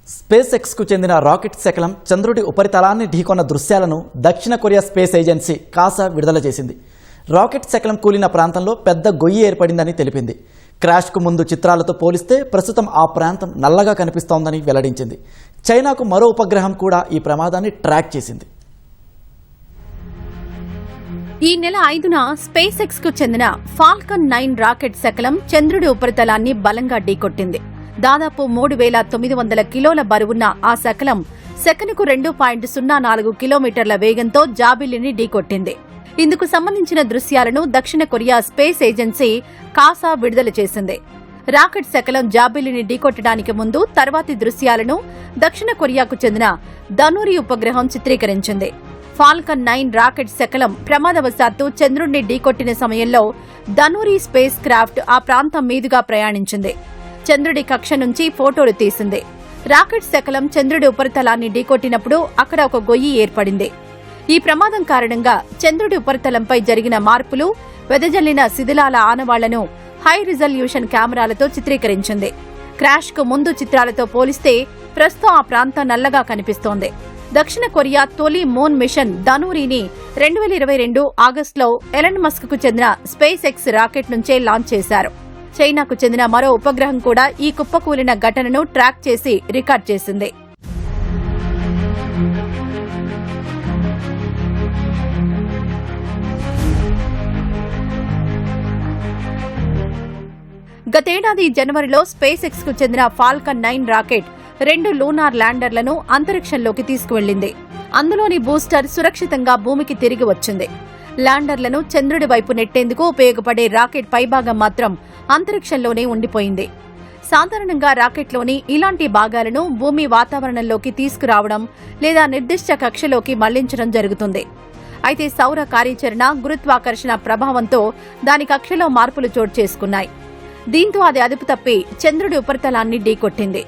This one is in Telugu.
స్పేస్ ఎక్స్ కు చెందిన రాకెట్ శకలం చంద్రుడి ఉపరితలాన్ని ఢీకొన్న దృశ్యాలను దక్షిణ కొరియా స్పేస్ ఏజెన్సీ కాసా విడుదల చేసింది. రాకెట్ శకలం కూలిన ప్రాంతంలో పెద్ద గొయ్యి ఏర్పడిందని తెలిపింది. క్రాష్కు ముందు చిత్రాలతో పోలిస్తే ప్రస్తుతం ఆ ప్రాంతం నల్లగా కనిపిస్తోందని వెల్లడించింది. చైనాకు మరో ఉపగ్రహం కూడా ఈ ప్రమాదాన్ని ట్రాక్ చేసింది. ఈ నెల 5న స్పేస్ ఎక్స్ కు చెందిన ఫాల్కన్ 9 రాకెట్ శకలం చంద్రుడి ఉపరితలాన్ని బలంగా ఢీకొట్టింది. దాదాపు 3900 కిలోల బరువున్న ఆ శకలం సెకనుకు 2.04 కిలోమీటర్ల వేగంతో జాబిల్లిని ఢీకొట్టింది. ఇందుకు సంబంధించిన దృశ్యాలను దక్షిణ కొరియా స్పేస్ ఏజెన్సీ కాసా విడుదల చేసింది. రాకెట్ శకలం జాబిల్లిని ఢీకొట్టడానికి ముందు తర్వాతి దృశ్యాలను దక్షిణ కొరియాకు చెందిన ధనూరి ఉపగ్రహం చిత్రీకరించింది. ఫాల్కన్ 9 రాకెట్ శకలం ప్రమాదవశాత్తు చంద్రుడిని ఢీకొట్టిన సమయంలో ధనూరి స్పేస్ క్రాఫ్ట్ ఆ ప్రాంతం మీదుగా ప్రయాణించింది. చంద్రుడి కక్ష నుంచి ఫోటోలు తీసింది. రాకెట్ శకలం చంద్రుడి ఉపరితలాన్ని ఢీకొట్టినప్పుడు అక్కడ ఒక గొయ్యి ఏర్పడింది. ఈ ప్రమాదం కారణంగా చంద్రుడి ఉపరితలంపై జరిగిన మార్పులు, వెదజల్లిన శిథిలాల ఆనవాళ్లను హై రిజల్యూషన్ కెమెరాలతో చిత్రీకరించింది. క్రాష్ కు ముందు చిత్రాలతో పోలిస్తే ప్రస్తుతం ఆ ప్రాంతం నల్లగా కనిపిస్తోంది. దక్షిణ కొరియా తొలి మూన్ మిషన్ ధనూరిని 2022 ఆగస్టులో ఎలన్ మస్క్ కు చెందిన స్పేస్ ఎక్స్ రాకెట్ నుంచే లాంచ్ చేశారు. చైనాకు చెందిన మరో ఉపగ్రహం కూడా ఈ కుప్పకూలిన ఘటనను ట్రాక్ చేసి రికార్డ్ చేసింది. గతేడాది జనవరిలో స్పేస్ ఎక్స్ కు చెందిన ఫాల్కన్ 9 రాకెట్ 2 లూనార్ ల్యాండర్లను అంతరిక్షంలోకి తీసుకువెళ్లింది. అందులోని బూస్టర్ సురక్షితంగా భూమికి తిరిగి వచ్చింది. ల్యాండర్లను చంద్రుడి వైపు నెట్టేందుకు ఉపయోగపడే రాకెట్ పైభాగం మాత్రం అంతరిక్షంలోనే ఉండిపోయింది. సాధారణంగా రాకెట్లోని ఇలాంటి భాగాలను భూమి వాతావరణంలోకి తీసుకురావడం లేదా నిర్దిష్ట కక్షలోకి మళ్లించడం జరుగుతుంది. అయితే సౌర కార్యాచరణ, గురుత్వాకర్షణ ప్రభావంతో దాని కక్షలో మార్పులు చోటు చేసుకున్నాయి. దీంతో అది అదుపు తప్పి చంద్రుడి ఉపరితలాన్ని ఢీకొట్టింది.